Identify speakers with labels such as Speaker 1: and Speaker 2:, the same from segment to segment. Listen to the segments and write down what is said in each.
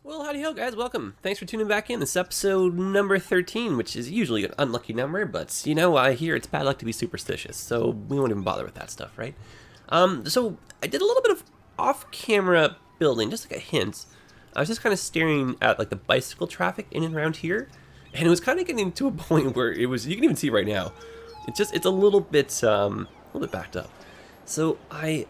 Speaker 1: Well, howdy ho, guys. Welcome. Thanks for tuning back in. This is episode number 13, which is usually an unlucky number, but you know, I hear it's bad luck to be superstitious, so we won't even bother with that stuff, right? So I did a little bit of off-camera building, just like a hint. I was just kind of staring at like the bicycle traffic in and around here, and it was kind of getting to a point where it was, you can even see right now, it's a little bit backed up. So I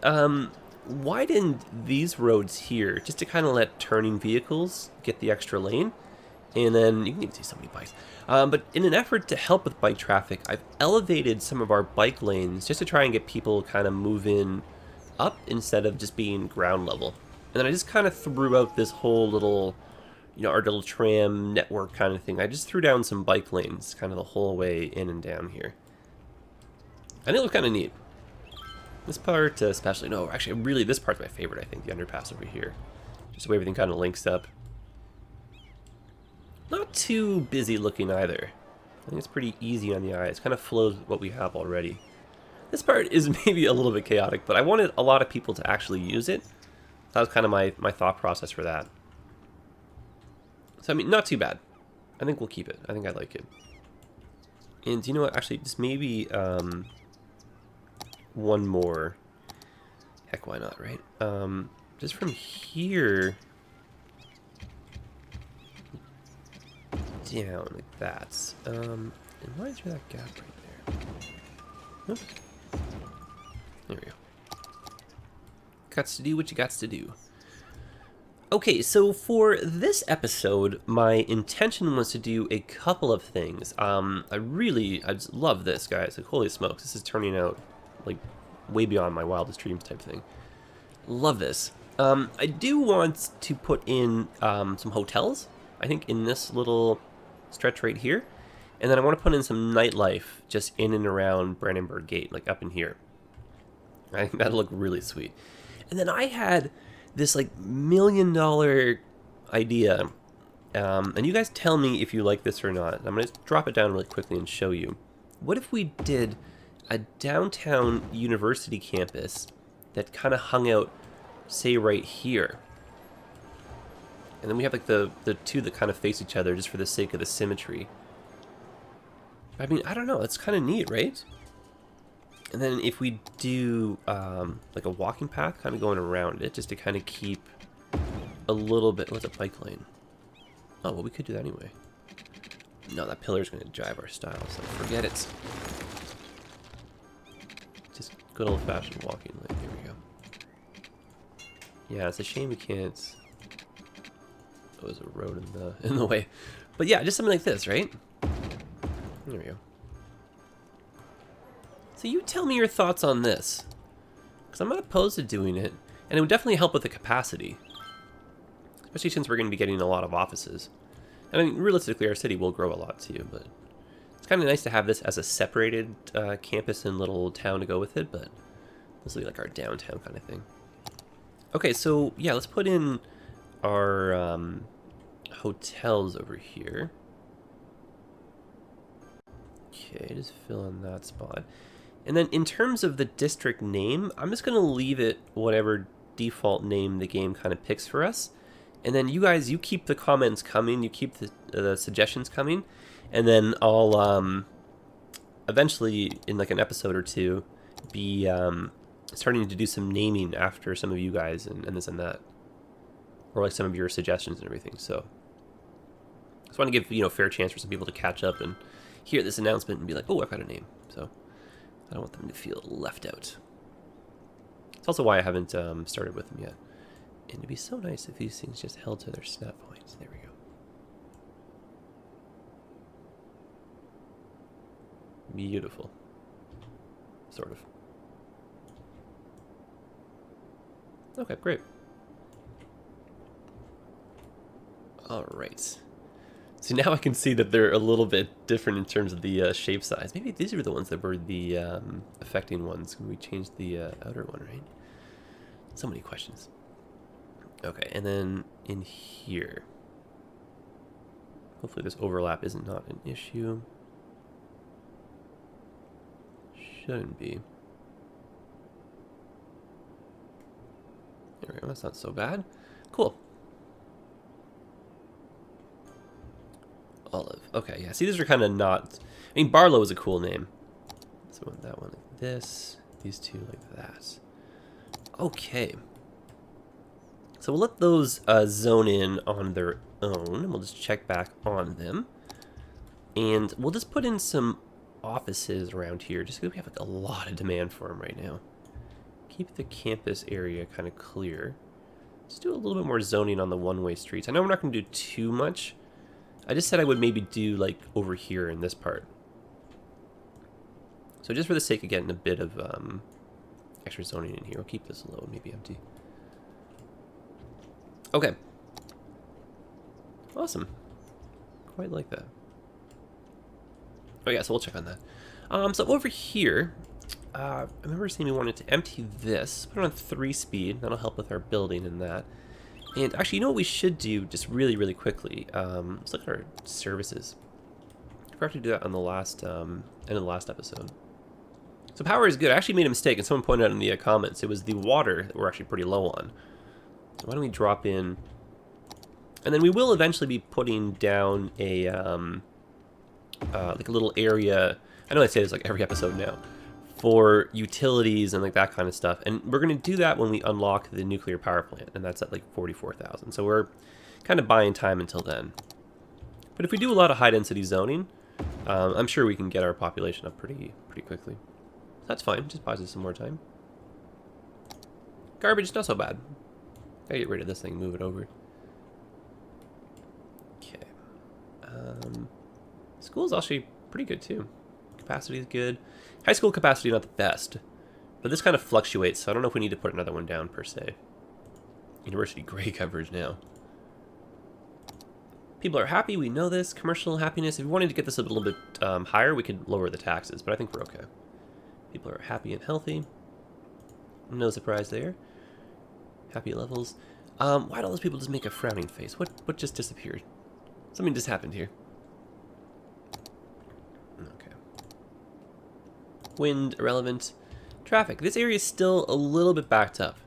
Speaker 1: widened these roads here just to kind of let turning vehicles get the extra lane, and then you can even see so many bikes. But in an effort to help with bike traffic, I've elevated some of our bike lanes just to try and get people kind of moving up instead of just being ground level. And then I just kind of threw out this whole little, our little tram network kind of thing. I just threw down some bike lanes kind of the whole way in and down here. And it looked kind of neat. This part especially, no, actually really this part's my favorite, I think, the underpass over here. Just the way everything kind of links up. Not too busy looking either. I think it's pretty easy on the eye. It's kind of flows with what we have already. This part is maybe a little bit chaotic, but I wanted a lot of people to actually use it. That was kind of my thought process for that. So, I mean, not too bad. I think we'll keep it. I think I like it. And you know what? Actually, just maybe one more. Heck, why not, right? Just from here down like that. And why is there that gap right there? Oops. There we go. Gots to do what you gots to do. Okay, so for this episode, my intention was to do a couple of things. I just love this, guys. Like, holy smokes, this is turning out like way beyond my wildest dreams type thing. Love this. I do want to put in some hotels, I think, in this little stretch right here. And then I want to put in some nightlife just in and around Brandenburg Gate, like up in here. I think that'll look really sweet. And then I had this like $1 million idea. And you guys tell me if you like this or not. I'm going to drop it down really quickly and show you. What if we did a downtown university campus that kind of hung out, say, right here? And then we have like the two that kind of face each other just for the sake of the symmetry. I mean, I don't know. It's kind of neat, right? And then if we do like a walking path kind of going around it just to kind of keep a little bit... What's a bike lane? Oh, well, we could do that anyway. No, that pillar's going to drive our style, so forget it. Just good old-fashioned walking lane. Here we go. Yeah, it's a shame we can't... Oh, there's a road in the way. But yeah, just something like this, right? There we go. So you tell me your thoughts on this, because I'm not opposed to doing it, and it would definitely help with the capacity, especially since we're going to be getting a lot of offices. I mean, realistically, our city will grow a lot too, but it's kind of nice to have this as a separated campus and little town to go with it, but this will be like our downtown kind of thing. Okay, so yeah, let's put in our hotels over here. Okay, just fill in that spot. And then in terms of the district name, I'm just going to leave it whatever default name the game kind of picks for us. And then you guys, you keep the comments coming, you keep the suggestions coming, and then I'll eventually, in like an episode or two, be starting to do some naming after some of you guys and this and that. Or like some of your suggestions and everything. So I just want to give, a fair chance for some people to catch up and hear this announcement and be like, oh, I've got a name. So I don't want them to feel left out. It's also why I haven't started with them yet. And it'd be so nice if these things just held to their snap points. There we go. Beautiful. Sort of. Okay, great. All right. So now I can see that they're a little bit different in terms of the shape size. Maybe these are the ones that were the affecting ones when we changed the outer one, right? So many questions. Okay, and then in here. Hopefully this overlap is not an issue. Shouldn't be. There we go, that's not so bad. Cool. Okay, yeah. See, these are kind of not... I mean, Barlow is a cool name. So we want that one like this. These two like that. Okay. So we'll let those zone in on their own. We'll just check back on them. And we'll just put in some offices around here, just because we have like a lot of demand for them right now. Keep the campus area kind of clear. Let's do a little bit more zoning on the one-way streets. I know we're not going to do too much. I just said I would maybe do like over here in this part. So just for the sake of getting a bit of extra zoning in here, we'll keep this low, maybe empty. Okay. Awesome. Quite like that. Oh yeah, so we'll check on that. So over here, I remember saying we wanted to empty this, put it on 3-speed. That'll help with our building and that. And actually, you know what we should do just really, really quickly? Let's look at our services. I forgot to do that on the last end of the last episode. So power is good. I actually made a mistake, and someone pointed out in the comments. It was the water that we're actually pretty low on. So why don't we drop in? And then we will eventually be putting down a like a little area. I know I say this like every episode now, for utilities and like that kind of stuff. And we're going to do that when we unlock the nuclear power plant, and that's at like 44,000. So we're kind of buying time until then. But if we do a lot of high density zoning, I'm sure we can get our population up pretty quickly. That's fine. Just buys us some more time. Garbage, not so bad. Gotta get rid of this thing, move it over. Okay. School's actually pretty good too. Capacity is good. High school capacity not the best, but this kind of fluctuates, so I don't know if we need to put another one down per se. University gray coverage now. People are happy, we know this. Commercial happiness. If we wanted to get this a little bit higher, we could lower the taxes, but I think we're okay. People are happy and healthy. No surprise there. Happy levels. Why do all those people just make a frowning face? What just disappeared? Something just happened here. Okay. Wind, irrelevant. Traffic. This area is still a little bit backed up.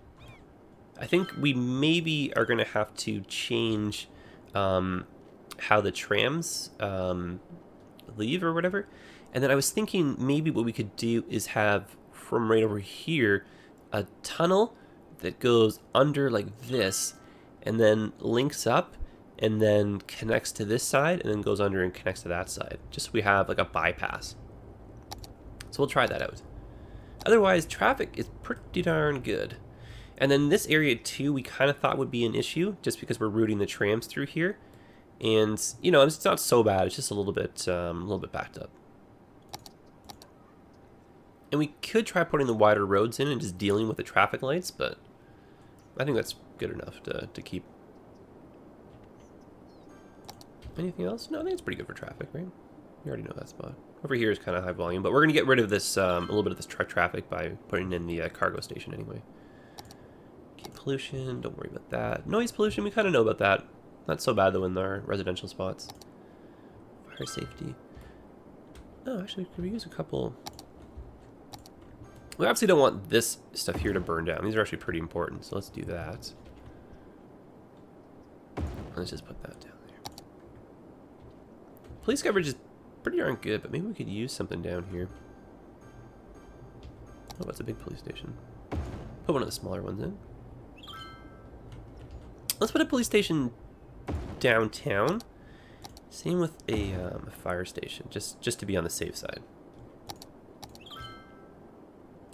Speaker 1: I think we maybe are going to have to change how the trams leave or whatever. And then I was thinking maybe what we could do is have from right over here a tunnel that goes under like this and then links up and then connects to this side and then goes under and connects to that side. Just so we have like a bypass. So we'll try that out. Otherwise, traffic is pretty darn good. And then this area too, we kind of thought would be an issue just because we're routing the trams through here. And, you know, it's not so bad. It's just a little bit backed up. And we could try putting the wider roads in and just dealing with the traffic lights, but I think that's good enough to keep. Anything else? No, I think it's pretty good for traffic, right? You already know that spot. Over here is kind of high volume, but we're going to get rid of this, a little bit of this truck traffic by putting in the cargo station anyway. Okay, pollution, don't worry about that. Noise pollution, we kind of know about that. Not so bad though in our residential spots. Fire safety. Oh, actually, could we use a couple... We obviously don't want this stuff here to burn down. These are actually pretty important, so let's do that. Let's just put that down there. Police coverage is pretty darn good, but maybe we could use something down here. Oh, that's a big police station. Put one of the smaller ones in. Let's put a police station downtown. Same with a fire station, just to be on the safe side.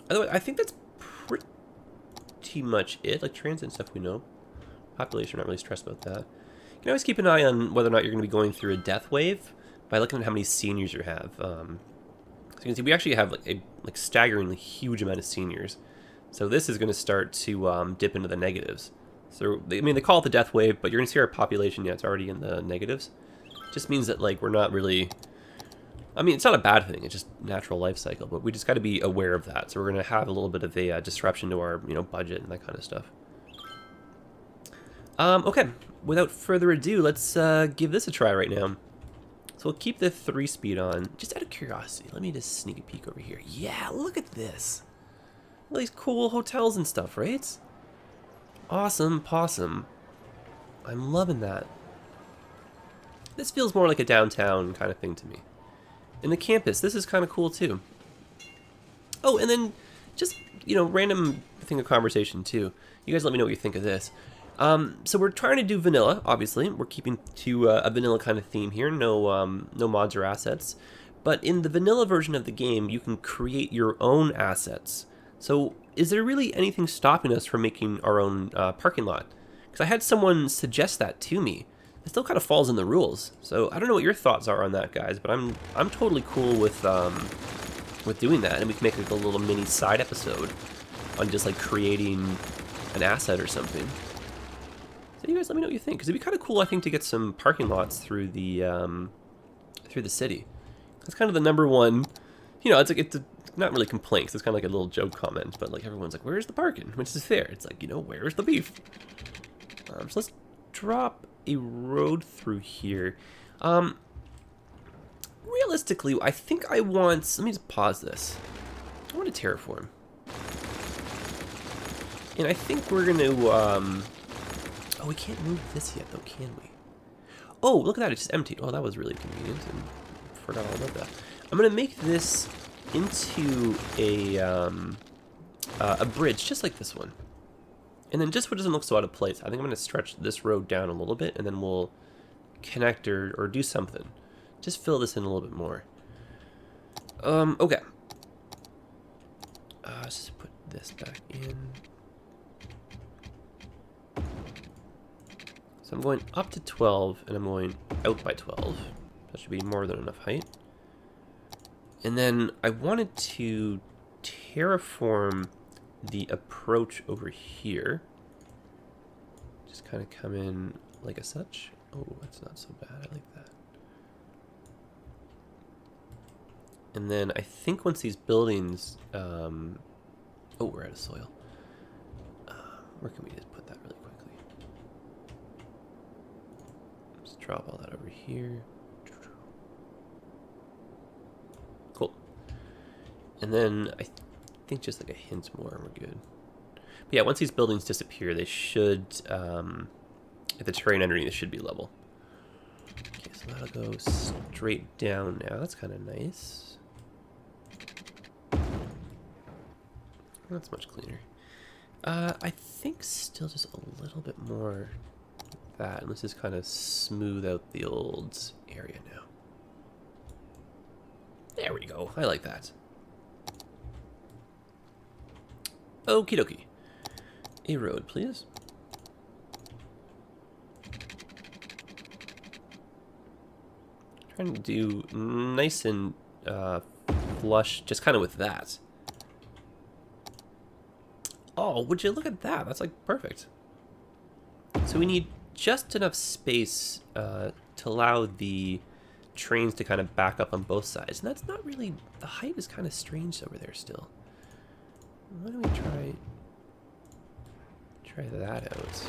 Speaker 1: Otherwise, I think that's pretty much it. Like transit and stuff we know. Population, not really stressed about that. You can always keep an eye on whether or not you're going to be going through a death wave by looking at how many seniors you have. So you can see we actually have like a staggeringly huge amount of seniors. So this is going to start to dip into the negatives. So I mean they call it the death wave, but you're going to see our population. Yeah, it's already in the negatives. Just means that like we're not really. I mean, it's not a bad thing. It's just natural life cycle, but we just got to be aware of that. So we're going to have a little bit of a disruption to our, budget and that kind of stuff. Okay. Without further ado, let's give this a try right now. So we'll keep the 3-speed on. Just out of curiosity, let me just sneak a peek over here. Yeah, look at this. All these cool hotels and stuff, right? Awesome possum. I'm loving that. This feels more like a downtown kind of thing to me. And the campus, this is kind of cool too. Oh, and then just, you know, random thing of conversation too. You guys let me know what you think of this. So we're trying to do vanilla, obviously. We're keeping to a vanilla kind of theme here. No, no mods or assets. But in the vanilla version of the game, you can create your own assets. So is there really anything stopping us from making our own parking lot? Because I had someone suggest that to me. It still kind of falls in the rules. So I don't know what your thoughts are on that, guys. But I'm totally cool with doing that, and we can make like a little mini side episode on just like creating an asset or something. So you guys let me know what you think, because it'd be kind of cool, I think, to get some parking lots through the city. That's kind of the number one, you know, it's like, it's not really complaints, it's kind of like a little joke comment, but like everyone's like, where's the parking? Which is fair. It's like, you know, where's the beef? So let's drop a road through here. Realistically, I think I want, let me just pause this. I want to terraform. And I think we're going to, oh, we can't move this yet though, can we? Oh, look at that, it's just empty. Oh, that was really convenient, and forgot all about that. I'm going to make this into a bridge, just like this one. And then just what doesn't look so out of place, I think I'm going to stretch this road down a little bit, and then we'll connect or do something. Just fill this in a little bit more. Okay. Let's just put this back in. So I'm going up to 12, and I'm going out by 12. That should be more than enough height. And then I wanted to terraform the approach over here. Just kind of come in like a such. Oh, that's not so bad. I like that. And then I think once these buildings, oh, we're out of soil. Where can we just put that really quickly? Just drop all that over here. Cool. And then I think just like a hint more and we're good. But yeah, once these buildings disappear, they should, if the terrain underneath should be level. Okay, so that'll go straight down now. That's kind of nice. That's much cleaner. I think still just a little bit more of that. And let's just kind of smooth out the old area now. There we go. I like that. Okie dokie. A road, please. Trying to do nice and flush, just kind of with that. Oh, would you look at that? That's like perfect. So we need just enough space to allow the trains to kind of back up on both sides. And that's not really, the height is kind of strange over there still. Why don't we try that out?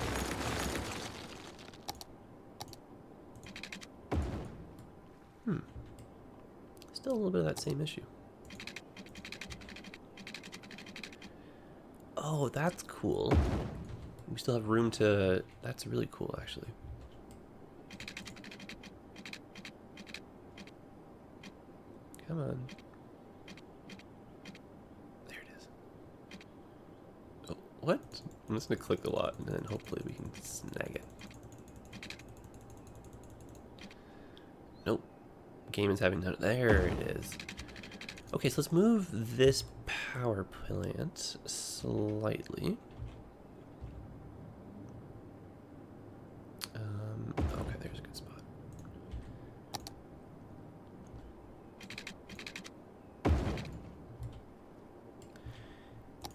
Speaker 1: Still a little bit of that same issue. Oh, that's cool. We still have room to... That's really cool, actually. Come on. There it is. Oh, what? I'm just going to click a lot, and then hopefully we can snag it. Nope. Game is having none. There it is. Okay, so let's move this power plant slightly. Okay, there's a good spot.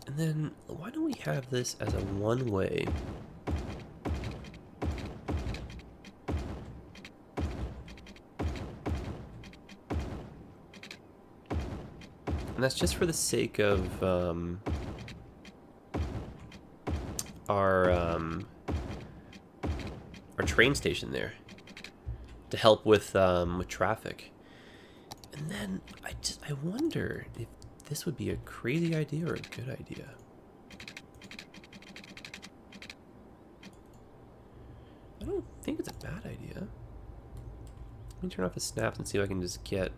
Speaker 1: And then why don't we have this as a one-way? And that's just for the sake of our train station there, to help with traffic. And then I wonder if this would be a crazy idea or a good idea. I don't think it's a bad idea. Let me turn off the snaps and see if I can just get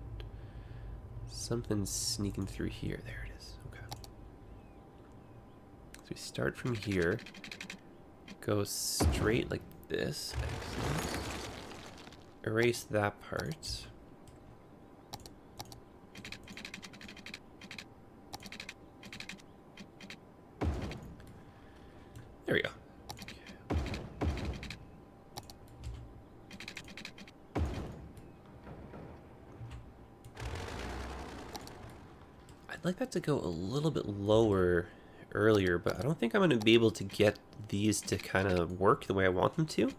Speaker 1: something sneaking through here. There it is. Okay. So we start from here, go straight like this. Excellent. Erase that part. There we go. I'd like that to go a little bit lower earlier, but I don't think I'm going to be able to get these to kind of work the way I want them to. I'm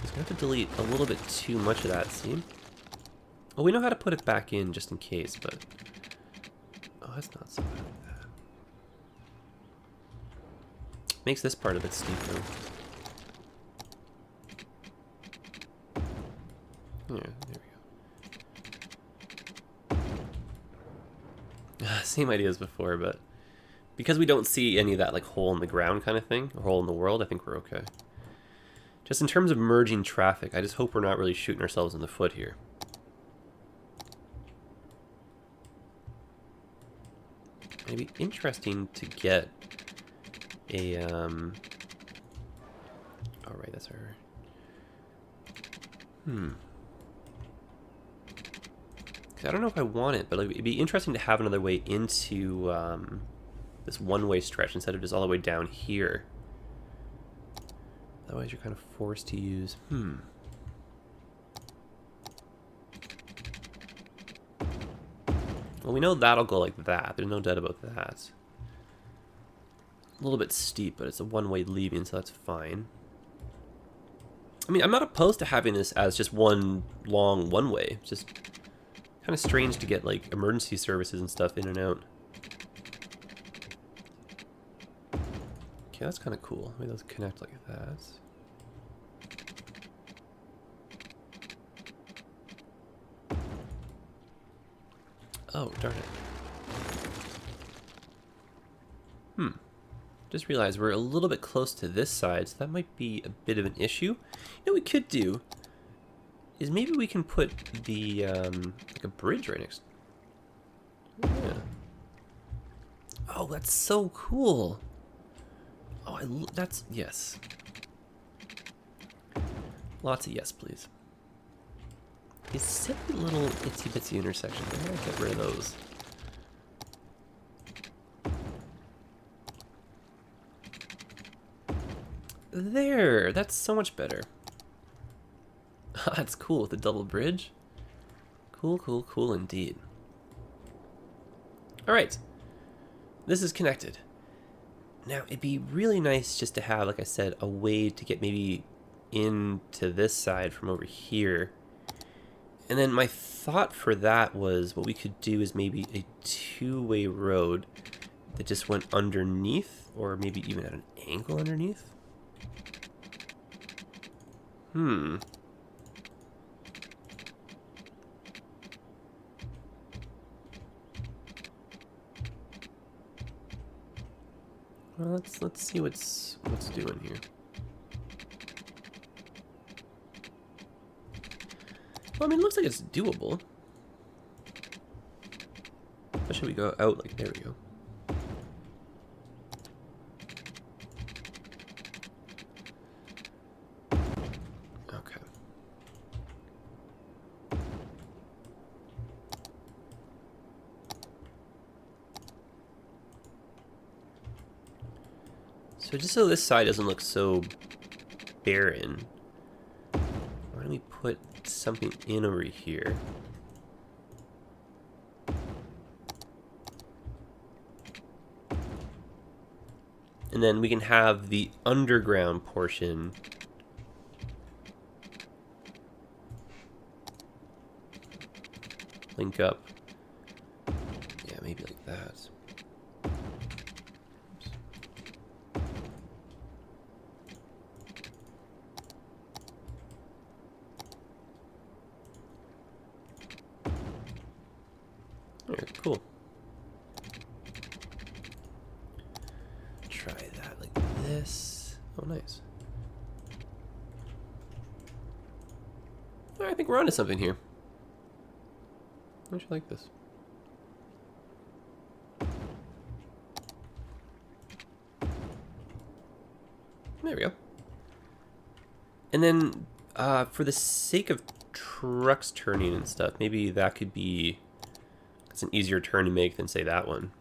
Speaker 1: going to have to delete a little bit too much of that, see? Well, we know how to put it back in just in case, but... Oh, that's not so bad. Makes this part a bit steeper. Yeah, there we go. Same idea as before, but because we don't see any of that like hole in the ground kind of thing, or hole in the world, I think we're okay. Just in terms of merging traffic, I just hope we're not really shooting ourselves in the foot here. It'd be interesting to get a, oh right, that's our, I don't know if I want it, but like, it'd be interesting to have another way into this one-way stretch instead of just all the way down here. Otherwise you're kind of forced to use, Well, we know that'll go like that. There's no doubt about that. A little bit steep, but it's a one-way leaving, so that's fine. I mean, I'm not opposed to having this as just one long one-way. It's just kind of strange to get, like, emergency services and stuff in and out. Okay, that's kind of cool. Maybe those connect like that. Oh, darn it. Just realized we're a little bit close to this side, so that might be a bit of an issue. You know what we could do is maybe we can put the, like a bridge right next. Yeah. Oh, that's so cool. Oh, that's, yes. Lots of yes, please. These silly little itsy-bitsy intersections, I'm gonna get rid of those. There, that's so much better. That's cool with the double bridge. Cool, cool, cool indeed. Alright, this is connected. Now, it'd be really nice just to have, like I said, a way to get maybe into this side from over here. And then my thought for that was what we could do is maybe a two-way road that just went underneath, or maybe even at an angle underneath. Well, let's see what's doing here. Well, I mean, it looks like it's doable. Especially we go out, like, there we go. Okay. So just so this side doesn't look so barren, why don't we put something in over here? And then we can have the underground portion link up. Yeah, maybe like that. Alright, cool. Try that like this. Oh, nice. I think we're onto something here. I should like this. There we go. And then, for the sake of trucks turning and stuff, maybe that could be... It's an easier turn to make than, say, that one.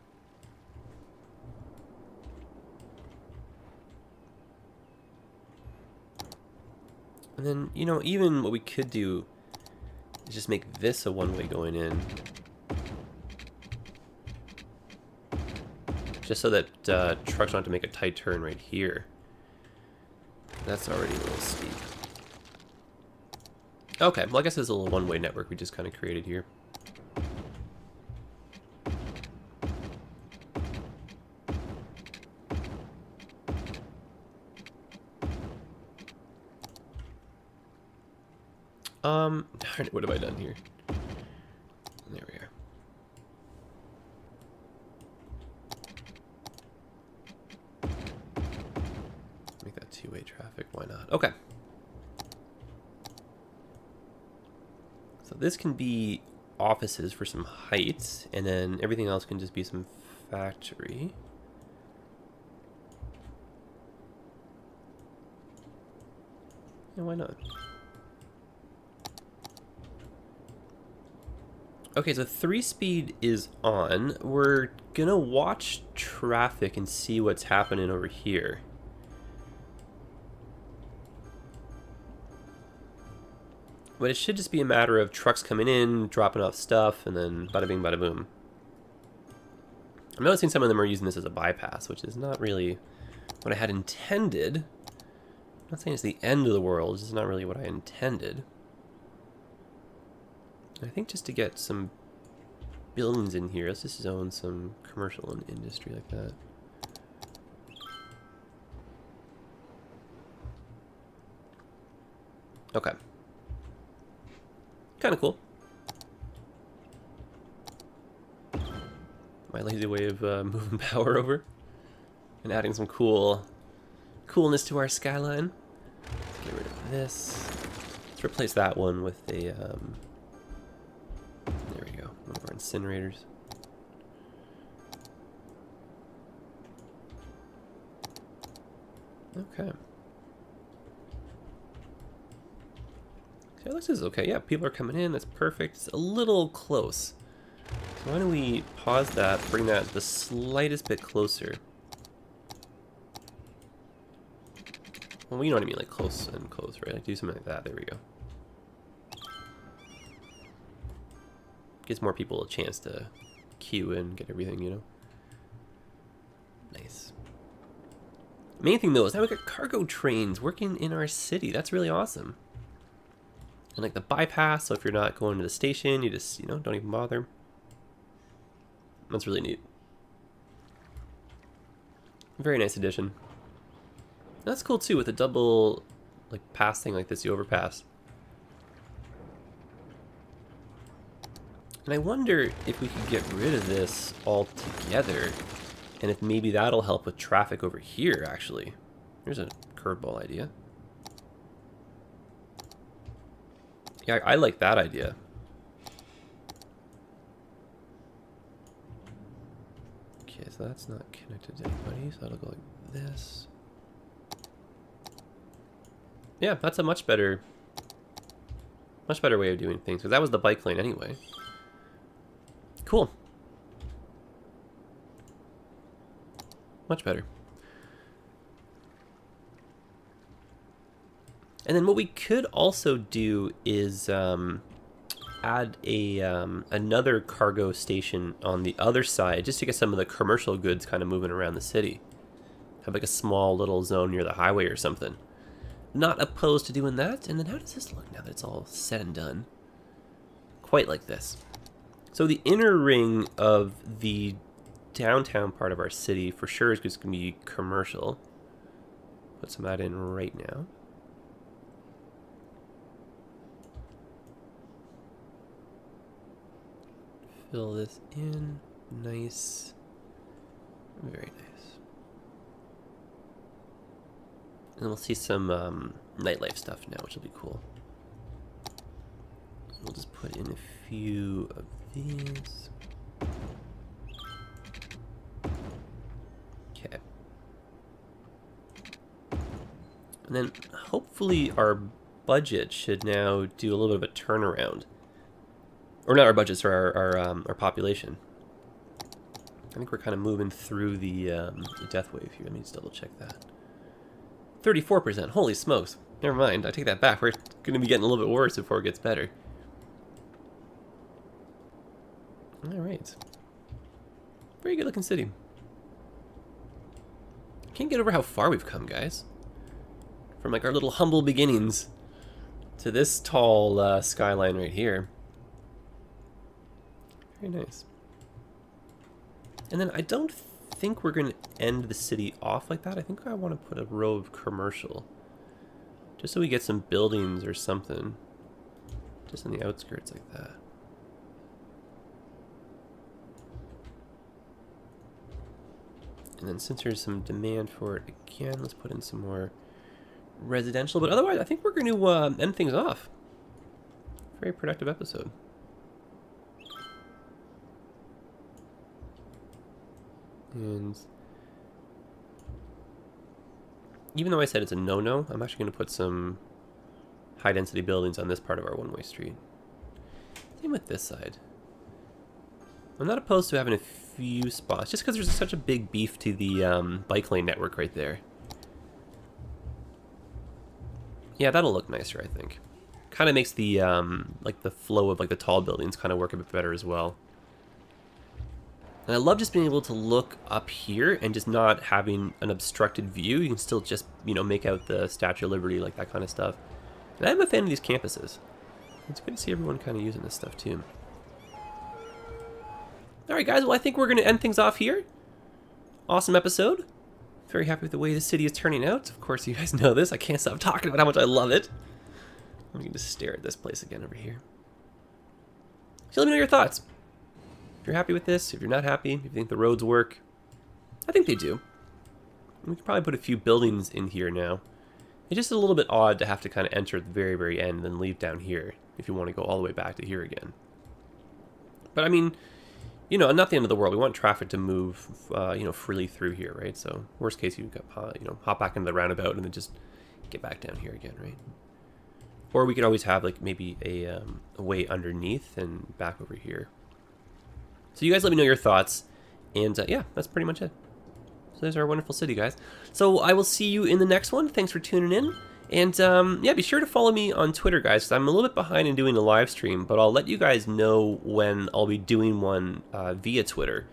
Speaker 1: And then, you know, even what we could do is just make this a one-way going in. Just so that trucks don't have to make a tight turn right here. That's already a little steep. Okay, well I guess it's a little one-way network we just kind of created here. What have I done here? There we are. Make that two-way traffic, why not? Okay. So this can be offices for some height, and then everything else can just be some factory. Yeah, why not? Okay, so 3-speed is on. We're gonna watch traffic and see what's happening over here. But it should just be a matter of trucks coming in, dropping off stuff, and then bada bing, bada boom. I'm noticing some of them are using this as a bypass, which is not really what I had intended. I'm not saying it's the end of the world, it's just not really what I intended. I think just to get some buildings in here, let's just zone some commercial and industry like that. Okay. Kind of cool. My lazy way of moving power over and adding some coolness to our skyline. Let's get rid of this. Let's replace that one with a there we go, one of our incinerators. Okay. Okay, this is okay. Yeah, people are coming in. That's perfect. It's a little close. So why don't we pause that, bring that the slightest bit closer. Well, you know what I mean, like close and close, right? Like do something like that. There we go. Gives more people a chance to queue in, get everything, you know? Nice. Main thing though is now we got cargo trains working in our city. That's really awesome. And like the bypass, so if you're not going to the station, you just, you know, don't even bother. That's really neat. Very nice addition. That's cool too with a double like pass thing like this, the overpass. And I wonder if we could get rid of this altogether, and if maybe that'll help with traffic over here, actually. Here's a curveball idea. Yeah, I like that idea. Okay, so that's not connected to anybody, so that'll go like this. Yeah, that's a much better way of doing things, because that was the bike lane anyway. Cool. Much better. And then what we could also do is add a another cargo station on the other side, just to get some of the commercial goods kind of moving around the city. Have like a small little zone near the highway or something. Not opposed to doing that. And then how does this look now that it's all said and done? Quite like this. So the inner ring of the downtown part of our city for sure is just going to be commercial. Put some of that in right now. Fill this in. Nice. Very nice. And we'll see some nightlife stuff now, which will be cool. We'll just put in a few of these. Okay. And then hopefully our budget should now do a little bit of a turnaround. Or not our budgets, or our population. I think we're kind of moving through the death wave here. Let me just double check that. 34%. Holy smokes. Never mind. I take that back. We're going to be getting a little bit worse before it gets better. Alright. Very good looking city. Can't get over how far we've come, guys. From like our little humble beginnings to this tall skyline right here. Very nice. And then I don't think we're going to end the city off like that. I think I want to put a row of commercial. Just so we get some buildings or something. Just on the outskirts like that. And then since there's some demand for it again, let's put in some more residential. But otherwise, I think we're going to end things off. Very productive episode. And even though I said it's a no-no, I'm actually going to put some high-density buildings on this part of our one-way street. Same with this side. I'm not opposed to having a few spots, just because there's such a big beef to the bike lane network right there. Yeah, that'll look nicer, I think. Kind of makes the like the flow of like the tall buildings kind of work a bit better as well. And I love just being able to look up here and just not having an obstructed view. You can still just, you know, make out the Statue of Liberty, like that kind of stuff. And I'm a fan of these campuses. It's good to see everyone kind of using this stuff too. Alright guys, well I think we're going to end things off here. Awesome episode. Very happy with the way the city is turning out. Of course you guys know this. I can't stop talking about how much I love it. Let me just stare at this place again over here. So let me know your thoughts. If you're happy with this, if you're not happy, if you think the roads work. I think they do. We could probably put a few buildings in here now. It's just a little bit odd to have to kind of enter at the very, very end and then leave down here if you want to go all the way back to here again. But I mean, you know, not the end of the world. We want traffic to move, you know, freely through here, right? So worst case, you know, hop back into the roundabout and then just get back down here again, right? Or we could always have like maybe a way underneath and back over here. So you guys let me know your thoughts, and yeah, that's pretty much it. So there's our wonderful city, guys. So I will see you in the next one. Thanks for tuning in. And yeah, be sure to follow me on Twitter, guys, because I'm a little bit behind in doing a live stream, but I'll let you guys know when I'll be doing one via Twitter.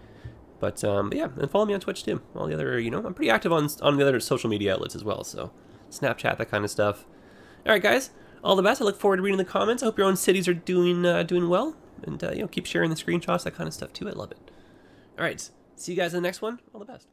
Speaker 1: But yeah, and follow me on Twitch too. All the other, you know, I'm pretty active on the other social media outlets as well, so Snapchat, that kind of stuff. All right, guys, all the best. I look forward to reading the comments. I hope your own cities are doing well, and you know, keep sharing the screenshots, that kind of stuff too. I love it. All right, see you guys in the next one. All the best.